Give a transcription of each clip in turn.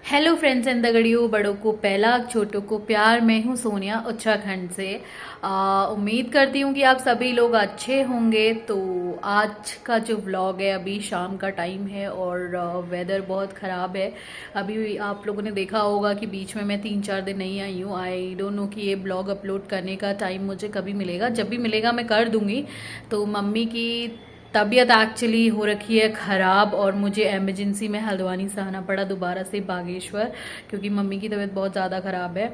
Hello friends and दगड़ियों, बड़ों को पहला, छोटों को प्यार। मैं हूँ सोनिया उत्तराखंड से। उम्मीद करती हूँ कि आप सभी लोग अच्छे होंगे। तो आज का जो व्लॉग है, अभी शाम का टाइम है और वेदर बहुत ख़राब है। अभी आप लोगों ने देखा होगा कि बीच में मैं 3-4 दिन नहीं आई हूँ। आई डोंट नो कि ये ब्लॉग अपलोड करने का टाइम मुझे कभी मिलेगा। जब भी मिलेगा मैं कर दूँगी। तो मम्मी की तबीयत एक्चुअली हो रखी है ख़राब और मुझे एमरजेंसी में हल्द्वानी से आना पड़ा दोबारा से बागेश्वर, क्योंकि मम्मी की तबीयत बहुत ज़्यादा ख़राब है।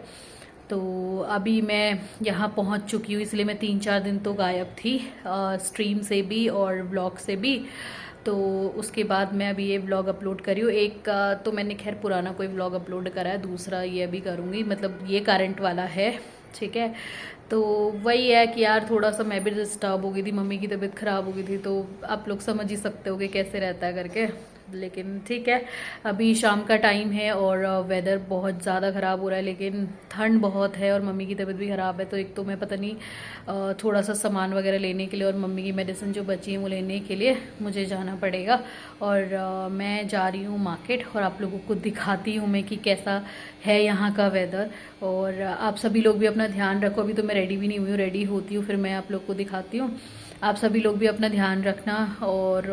तो अभी मैं यहाँ पहुँच चुकी हूँ, इसलिए मैं 3-4 दिन तो गायब थी, स्ट्रीम से भी और ब्लॉग से भी। तो उसके बाद मैं अभी ये व्लॉग अपलोड करी हूँ। एक तो मैंने खैर पुराना कोई व्लॉग अपलोड करा है, दूसरा ये अभी करूँगी, मतलब ये करंट वाला है। ठीक है। तो वही है कि यार थोड़ा सा मैं भी डिस्टर्ब हो गई थी, मम्मी की तबीयत ख़राब हो गई थी, तो आप लोग समझ ही सकते हो कि कैसे रहता है करके। लेकिन ठीक है, अभी शाम का टाइम है और वेदर बहुत ज़्यादा ख़राब हो रहा है, लेकिन ठंड बहुत है और मम्मी की तबीयत भी ख़राब है। तो एक तो मैं पता नहीं थोड़ा सा सामान वगैरह लेने के लिए और मम्मी की मेडिसिन जो बची है वो लेने के लिए मुझे जाना पड़ेगा। और मैं जा रही हूँ मार्केट और आप लोगों को दिखाती हूँ मैं कि कैसा है यहाँ का वेदर। और आप सभी लोग भी अपना ध्यान रखो। अभी तो मैं रेडी भी नहीं हुई हूँ, रेडी होती हूँ फिर मैं आप लोग को दिखाती हूँ। आप सभी लोग भी अपना ध्यान रखना। और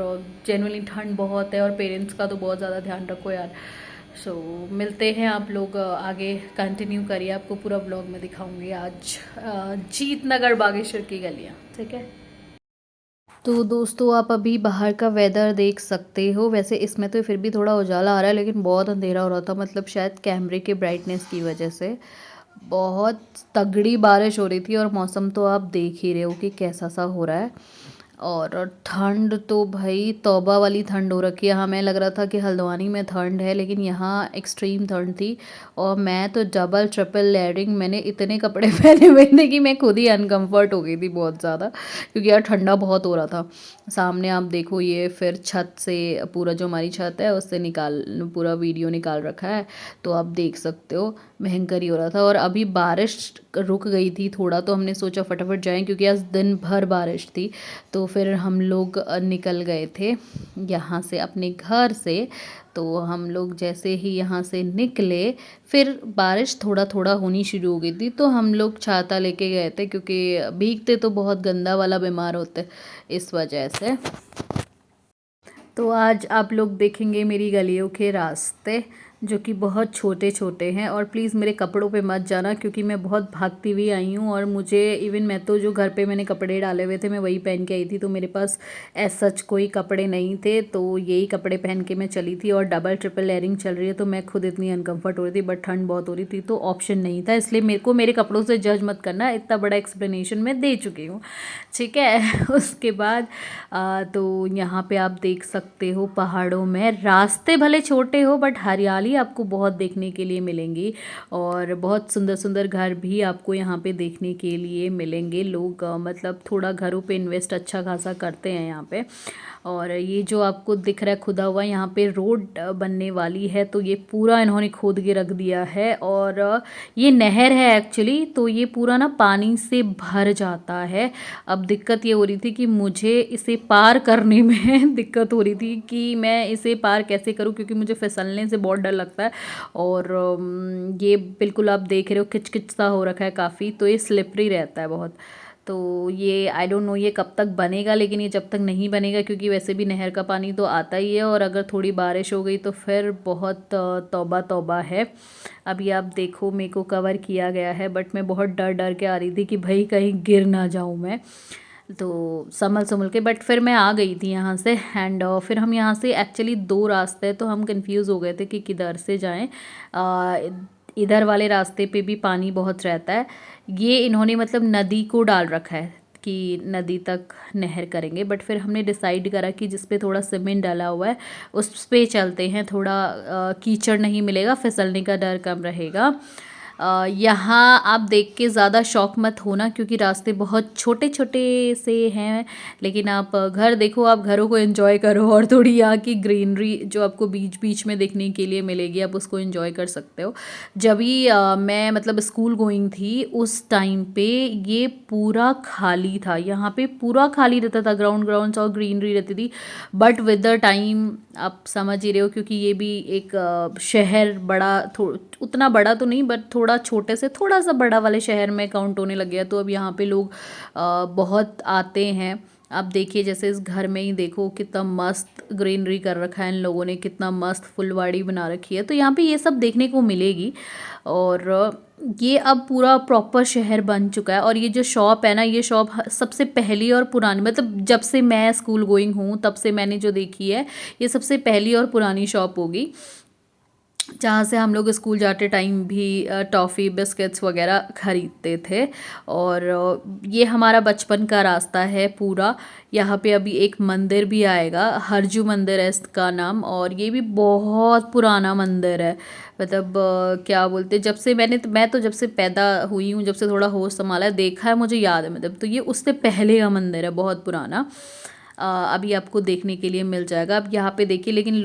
जेनुअनली ठंड बहुत है और पेरेंट्स का तो बहुत ज़्यादा ध्यान रखो यार। सो मिलते हैं, आप लोग आगे कंटिन्यू करिए, आपको पूरा ब्लॉग में दिखाऊंगी आज जीतनगर बागेश्वर की गलियाँ। ठीक है। तो दोस्तों, आप अभी बाहर का वेदर देख सकते हो। वैसे इसमें तो फिर भी थोड़ा उजाला आ रहा है, लेकिन बहुत अंधेरा हो रहा था, मतलब शायद कैमरे के ब्राइटनेस की वजह से। बहुत तगड़ी बारिश हो रही थी और मौसम तो आप देख ही रहे हो कि कैसा सा हो रहा है। और ठंड तो भाई तौबा वाली ठंड हो रखी है। हमें लग रहा था कि हल्द्वानी में ठंड है, लेकिन यहाँ एक्सट्रीम ठंड थी। और मैं तो डबल ट्रिपल लेयरिंग, मैंने इतने कपड़े पहने हुए थे कि मैं खुद ही अनकंफर्ट हो गई थी बहुत ज़्यादा, क्योंकि यार ठंडा बहुत हो रहा था। सामने आप देखो, ये फिर छत से पूरा जो हमारी छत है उससे निकाल पूरा वीडियो निकाल रखा है, तो आप देख सकते हो भयंकर ही हो रहा था। और अभी बारिश रुक गई थी थोड़ा, तो हमने सोचा फटाफट जाएं, क्योंकि आज दिन भर बारिश थी। तो फिर हम लोग निकल गए थे यहाँ से अपने घर से। तो हम लोग जैसे ही यहाँ से निकले, फिर बारिश थोड़ा थोड़ा होनी शुरू हो गई थी, तो हम लोग छाता लेके गए थे, क्योंकि भीगते तो बहुत गंदा वाला बीमार होते इस वजह से। तो आज आप लोग देखेंगे मेरी गलियों के रास्ते, जो कि बहुत छोटे छोटे हैं। और प्लीज़ मेरे कपड़ों पे मत जाना, क्योंकि मैं बहुत भागती हुई आई हूँ और मुझे इवन, मैं तो जो घर पे मैंने कपड़े डाले हुए थे मैं वही पहन के आई थी, तो मेरे पास एज सच कोई कपड़े नहीं थे, तो यही कपड़े पहन के मैं चली थी। और डबल ट्रिपल लेयरिंग चल रही है, तो मैं खुद इतनी अनकम्फर्ट हो रही थी, बट ठंड बहुत हो रही थी, तो ऑप्शन नहीं था। इसलिए मेरे को मेरे कपड़ों से जज मत करना, इतना बड़ा एक्सप्लेनेशन मैं दे चुकी हूँ। ठीक है। उसके बाद तो यहाँ पे आप देख सकते हो पहाड़ों में रास्ते भले छोटे हो, बट हरियाली आपको बहुत देखने के लिए मिलेंगी। और बहुत सुंदर सुंदर घर भी आपको यहाँ पे देखने के लिए मिलेंगे। लोग मतलब थोड़ा घरों पे इन्वेस्ट अच्छा खासा करते हैं यहाँ पे। और ये जो आपको दिख रहा है खुदा हुआ, यहाँ पे रोड बनने वाली है, तो ये पूरा इन्होंने खोद के रख दिया है। और ये नहर है एक्चुअली, तो ये पूरा ना पानी से भर जाता है। अब दिक्कत ये हो रही थी कि मुझे इसे पार करने में दिक्कत हो रही थी कि मैं इसे पार कैसे करूं, क्योंकि मुझे फिसलने से बहुत डर लगता है। और ये बिल्कुल आप देख रहे हो किचकिच सा हो रखा है काफ़ी, तो ये स्लिपरी रहता है बहुत। तो ये आई डोंट नो ये कब तक बनेगा, लेकिन ये जब तक नहीं बनेगा, क्योंकि वैसे भी नहर का पानी तो आता ही है, और अगर थोड़ी बारिश हो गई तो फिर बहुत तौबा तौबा है। अभी आप देखो मेरे को कवर किया गया है, बट मैं बहुत डर डर के आ रही थी कि भाई कहीं गिर ना जाऊँ मैं, तो संभल संभल के। बट फिर मैं आ गई थी यहाँ से। एंड फिर हम यहाँ से एक्चुअली दो रास्ते हैं, तो हम कंफ्यूज हो गए थे कि किधर से जाएं। इधर वाले रास्ते पे भी पानी बहुत रहता है। ये इन्होंने मतलब नदी को डाल रखा है कि नदी तक नहर करेंगे, बट फिर हमने डिसाइड करा कि जिस पे थोड़ा सीमेंट डाला हुआ है उस पे चलते हैं। थोड़ा कीचड़ नहीं मिलेगा, फिसलने का डर कम रहेगा। यहाँ आप देख के ज़्यादा शौक मत होना, क्योंकि रास्ते बहुत छोटे छोटे से हैं। लेकिन आप घर देखो, आप घरों को एंजॉय करो, और थोड़ी यहाँ की ग्रीनरी जो आपको बीच बीच में देखने के लिए मिलेगी, आप उसको एंजॉय कर सकते हो। जब भी मैं मतलब स्कूल गोइंग थी उस टाइम पे ये पूरा खाली था, यहाँ पे पूरा खाली रहता था, ग्राउंड ग्राउंड और ग्रीनरी रहती थी। बट विद द टाइम आप समझ ही रहे हो, क्योंकि ये भी एक शहर बड़ा, उतना बड़ा तो नहीं बट थोड़ा छोटे से थोड़ा सा बड़ा वाले शहर में काउंट होने लग गया। तो अब यहाँ पे लोग बहुत आते हैं। आप देखिए जैसे इस घर में ही देखो कितना मस्त ग्रीनरी कर रखा है इन लोगों ने, कितना मस्त फुलवाड़ी बना रखी है। तो यहाँ पे ये सब देखने को मिलेगी। और ये अब पूरा प्रॉपर शहर बन चुका है। और ये जो शॉप है ना, ये शॉप सबसे पहली और पुरानी, मतलब जब से मैं स्कूल गोइंग हूँ तब से मैंने जो देखी है, ये सबसे पहली और पुरानी शॉप होगी, जहाँ से हम लोग स्कूल जाते टाइम भी टॉफ़ी बिस्किट्स वगैरह ख़रीदते थे। और ये हमारा बचपन का रास्ता है पूरा। यहाँ पे अभी एक मंदिर भी आएगा, हरजू मंदिर है इसका नाम, और ये भी बहुत पुराना मंदिर है। मतलब क्या बोलते, जब से मैं तो जब से पैदा हुई हूँ, जब से थोड़ा होश संभाला है, देखा है, मुझे याद है। मतलब तो ये उससे पहले का मंदिर है, बहुत पुराना। अभी आपको देखने के लिए मिल जाएगा। अब यहाँ पे देखिए, लेकिन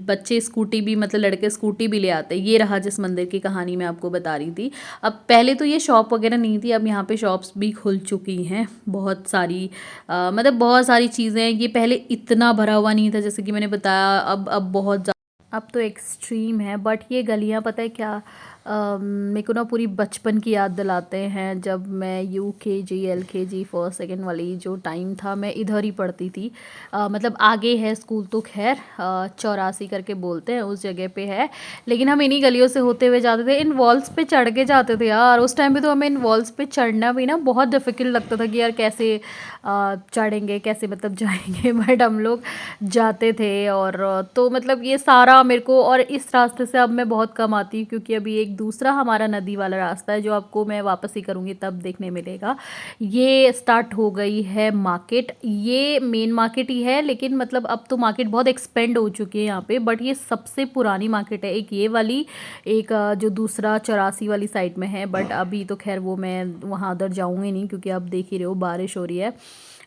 बच्चे स्कूटी भी, मतलब लड़के स्कूटी भी ले आते हैं। ये रहा जिस मंदिर की कहानी मैं आपको बता रही थी। अब पहले तो ये शॉप वगैरह नहीं थी, अब यहाँ पे शॉप्स भी खुल चुकी हैं बहुत सारी। मतलब बहुत सारी चीज़ें। ये पहले इतना भरा हुआ नहीं था, जैसे कि मैंने बताया। अब बहुत अब तो एक्सट्रीम है। बट ये गलियाँ पता है क्या, मेरे को ना पूरी बचपन की याद दिलाते हैं। जब मैं UKG LKG फर्स्ट सेकंड वाली जो टाइम था, मैं इधर ही पढ़ती थी। मतलब आगे है स्कूल तो खैर, 84 करके बोलते हैं उस जगह पे है। लेकिन हम इन्हीं गलियों से होते हुए जाते थे, इन वॉल्स पे चढ़ के जाते थे यार। उस टाइम पे तो हमें इन वॉल्स पे चढ़ना भी ना बहुत डिफ़िकल्ट लगता था कि यार कैसे चढ़ेंगे, कैसे मतलब जाएंगे। बट हम लोग जाते थे। और तो मतलब ये सारा मेरे को, और इस रास्ते से अब मैं बहुत कम आती हूँ, क्योंकि अभी एक दूसरा हमारा नदी वाला रास्ता है जो आपको मैं वापस ही करूँगी तब देखने मिलेगा। ये स्टार्ट हो गई है मार्केट। ये मेन मार्केट ही है, लेकिन मतलब अब तो मार्केट बहुत एक्सपेंड हो चुकी है यहाँ पे। बट ये सबसे पुरानी मार्केट है, एक ये वाली, एक जो दूसरा 84 वाली साइड में है। बट अभी तो खैर वो मैं वहाँ उधर जाऊँगी नहीं, क्योंकि आप देख ही रहे हो बारिश हो रही है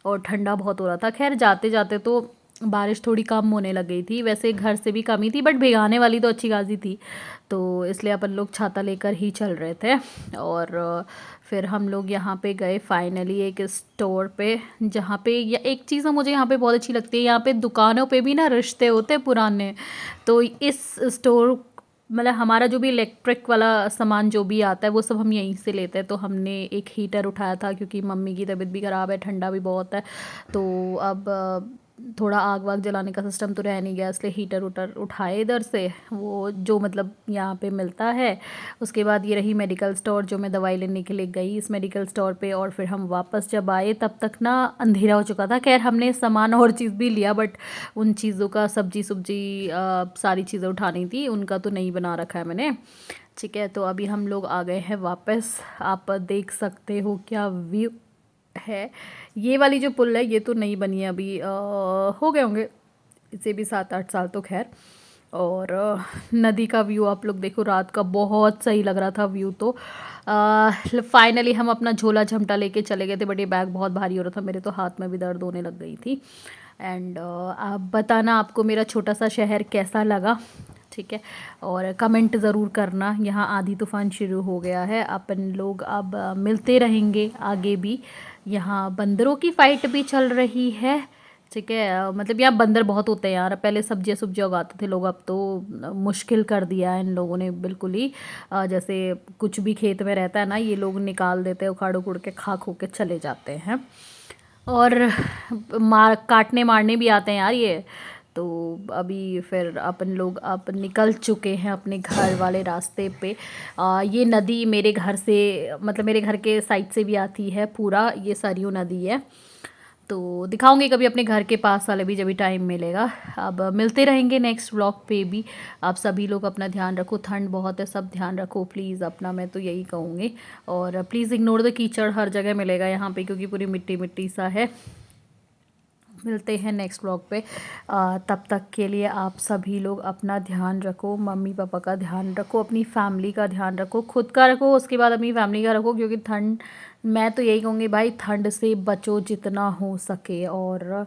और ठंडा बहुत हो रहा था। खैर जाते जाते तो बारिश थोड़ी कम होने लग गई थी, वैसे घर से भी कम ही थी, बट भिगाने वाली तो अच्छी खासी थी। तो इसलिए अपन लोग छाता लेकर ही चल रहे थे। और फिर हम लोग यहाँ पे गए फाइनली एक स्टोर पे, जहाँ पे एक चीज़ मुझे यहाँ पे बहुत अच्छी लगती है, यहाँ पे दुकानों पे भी ना रिश्ते होते हैं पुराने। तो इस स्टोर, मतलब हमारा जो भी इलेक्ट्रिक वाला सामान जो भी आता है वो सब हम यहीं से लेते हैं। तो हमने एक हीटर उठाया था, क्योंकि मम्मी की तबीयत भी ख़राब है, ठंडा भी बहुत है। तो अब थोड़ा आग वाग जलाने का सिस्टम तो रह नहीं गया, इसलिए हीटर उटर उठाए इधर से, वो जो मतलब यहाँ पे मिलता है। उसके बाद ये रही मेडिकल स्टोर, जो मैं दवाई लेने के लिए गई इस मेडिकल स्टोर पे। और फिर हम वापस जब आए तब तक ना अंधेरा हो चुका था। खैर हमने सामान और चीज़ भी लिया, बट उन चीज़ों का सब्जी सारी चीज़ें उठानी थी, उनका तो नहीं बना रखा है मैंने। ठीक है, तो अभी हम लोग आ गए हैं वापस। आप देख सकते हो क्या व्यू है। ये वाली जो पुल है ये तो नहीं बनी है अभी, हो गए होंगे इसे भी 7-8 साल तो खैर। और नदी का व्यू आप लोग देखो, रात का बहुत सही लग रहा था व्यू। तो फाइनली हम अपना झोला झमटा लेके चले गए थे, बट ये बैग बहुत भारी हो रहा था, मेरे तो हाथ में भी दर्द होने लग गई थी। एंड आप बताना आपको मेरा छोटा सा शहर कैसा लगा, ठीक है। और कमेंट ज़रूर करना। यहाँ आंधी तूफ़ान शुरू हो गया है, अपन लोग अब मिलते रहेंगे आगे भी। यहाँ बंदरों की फ़ाइट भी चल रही है, ठीक है। मतलब यहाँ बंदर बहुत होते हैं यार। पहले सब्जियाँ सब्जियाँ उगाते थे लोग, अब तो मुश्किल कर दिया है इन लोगों ने बिल्कुल ही। जैसे कुछ भी खेत में रहता है ना, ये लोग निकाल देते हैं, उखाड़ उखड़ के खा खो के चले जाते हैं। और काटने मारने भी आते हैं यार ये। तो अभी फिर अपन लोग अब निकल चुके हैं अपने घर वाले रास्ते पे। ये नदी मेरे घर से, मतलब मेरे घर के साइड से भी आती है पूरा, ये सरयू नदी है। तो दिखाऊंगी कभी अपने घर के पास वाले भी, जब भी टाइम मिलेगा। अब मिलते रहेंगे नेक्स्ट व्लॉग पे भी। आप सभी लोग अपना ध्यान रखो, ठंड बहुत है, सब ध्यान रखो प्लीज़ अपना, मैं तो यही कहूँगी। और प्लीज़ इग्नोर द कीचड़, हर जगह मिलेगा यहाँ पे, क्योंकि पूरी मिट्टी मिट्टी सा है। मिलते हैं नेक्स्ट व्लॉग पे। तब तक के लिए आप सभी लोग अपना ध्यान रखो, मम्मी पापा का ध्यान रखो, अपनी फैमिली का ध्यान रखो, खुद का रखो, उसके बाद अपनी फैमिली का रखो। क्योंकि ठंड, मैं तो यही कहूँगी भाई, ठंड से बचो जितना हो सके। और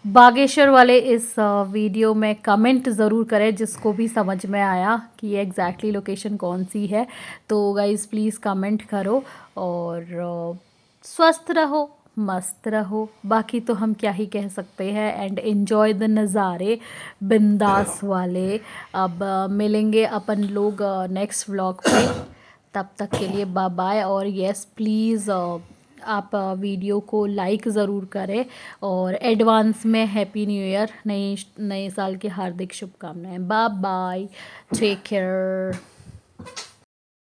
बागेश्वर वाले इस वीडियो में कमेंट ज़रूर करें, जिसको भी समझ में आया कि ये एग्जैक्टली लोकेशन कौन सी है। तो गाइज़ प्लीज़ कमेंट करो। और स्वस्थ रहो। मस्त रहो, बाकी तो हम क्या ही कह सकते हैं। एंड एंजॉय द नज़ारे बिंदास वाले। अब मिलेंगे अपन लोग नेक्स्ट व्लॉग पे, तब तक के लिए बाय बाय। और यस प्लीज़ आप वीडियो को लाइक ज़रूर करें, और एडवांस में हैप्पी न्यू ईयर, नए नए साल की हार्दिक शुभकामनाएं। Bye bye, take care.